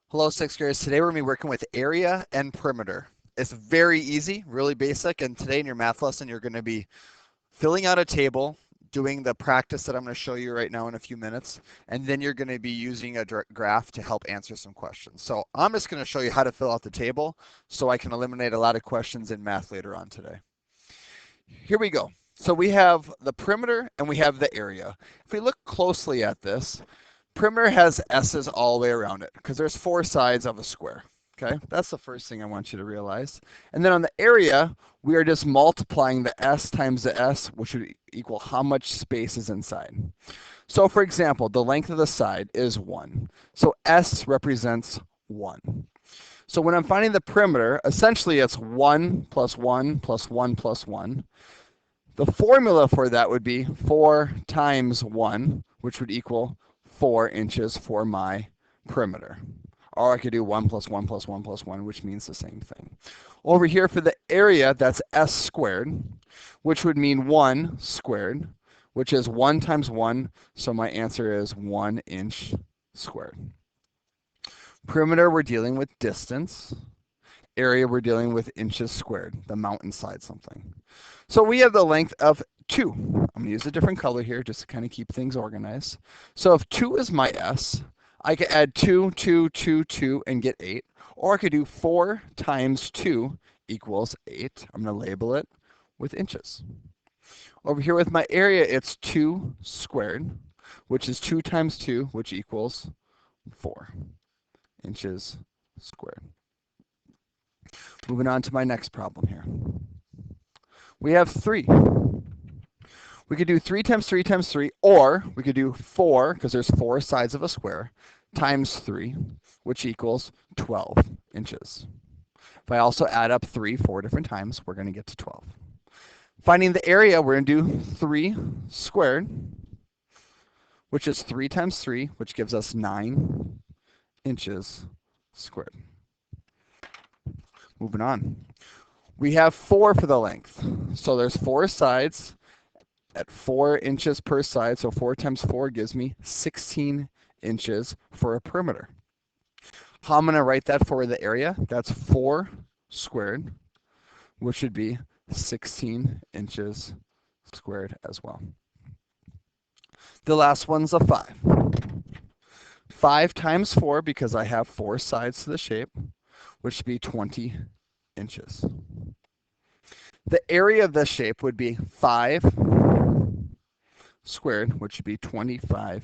Hello, sixth graders. Today we're going to be working with area and perimeter. It's very easy, really basic, and today in your math lesson you're going to be filling out a table, doing the practice that I'm going to show you right now in a few minutes, and then you're going to be using a graph to help answer some questions. So I'm just going to show you how to fill out the table so I can eliminate a lot of questions in math later on today. Here we go. So we have the perimeter and we have the area. If we look closely at this, perimeter has S's all the way around it because there's four sides of a square. Okay, that's the first thing I want you to realize. And then on the area, we are just multiplying the S times the S, which would equal how much space is inside. So for example, the length of the side is 1. So S represents 1. So when I'm finding the perimeter, essentially it's 1 plus 1 plus 1 plus 1. The formula for that would be 4 times 1, which would equal 4 inches for my perimeter. Or I could do 1 plus 1 plus 1 plus 1, which means the same thing. Over here for the area, that's S squared, which would mean 1 squared, which is 1 times 1, so my answer is 1 inch squared. Perimeter, we're dealing with distance. Area, we're dealing with inches squared, the amount inside something. So we have the length of 2. I'm going to use a different color here just to kind of keep things organized. So if 2 is my S, I could add 2, 2, 2, 2, and get 8. Or I could do 4 times 2 equals 8. I'm going to label it with inches. Over here with my area, it's 2 squared, which is 2 times 2, which equals 4 inches squared. Moving on to my next problem here. We have 3. We could do 3 times 3 times 3, or we could do 4, because there's 4 sides of a square, times 3, which equals 12 inches. If I also add up 3 4 different times, we're going to get to 12. Finding the area, we're going to do 3 squared, which is 3 times 3, which gives us 9 inches squared. Moving on. We have 4 for the length. So there's 4 sides at 4 inches per side. So 4 times 4 gives me 16 inches for a perimeter. How I'm going to write that for the area? That's 4 squared, which would be 16 inches squared as well. The last one's a 5. 5 times 4, because I have 4 sides to the shape, which would be 20 inches. The area of this shape would be 5 squared, which would be 25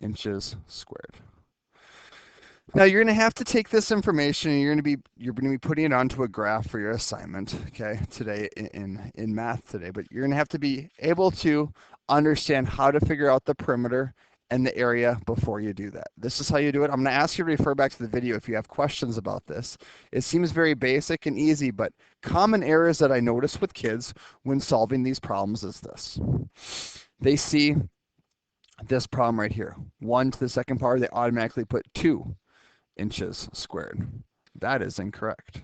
inches squared. Now you're going to have to take this information and you're going to be putting it onto a graph for your assignment, okay, today in math today. But you're going to have to be able to understand how to figure out the perimeter and the area before you do that. This is how you do it. I'm going to ask you to refer back to the video if you have questions about this. It seems very basic and easy, but common errors that I notice with kids when solving these problems is this. They see this problem right here. 1 to the second power, they automatically put 2 inches squared. That is incorrect.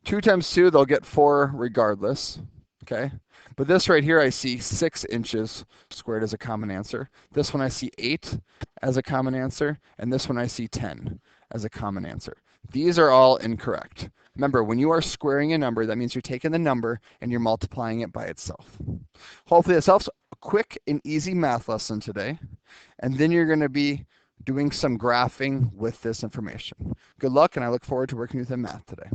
2 times 2, they'll get 4 regardless, okay? But this right here, I see 6 inches squared as a common answer. This one I see 8 as a common answer, and this one I see 10 as a common answer. These are all incorrect. Remember, when you are squaring a number, that means you're taking the number and you're multiplying it by itself. Hopefully this helps. A quick and easy math lesson today, and then you're going to be doing some graphing with this information. Good luck, and I look forward to working with you in math today.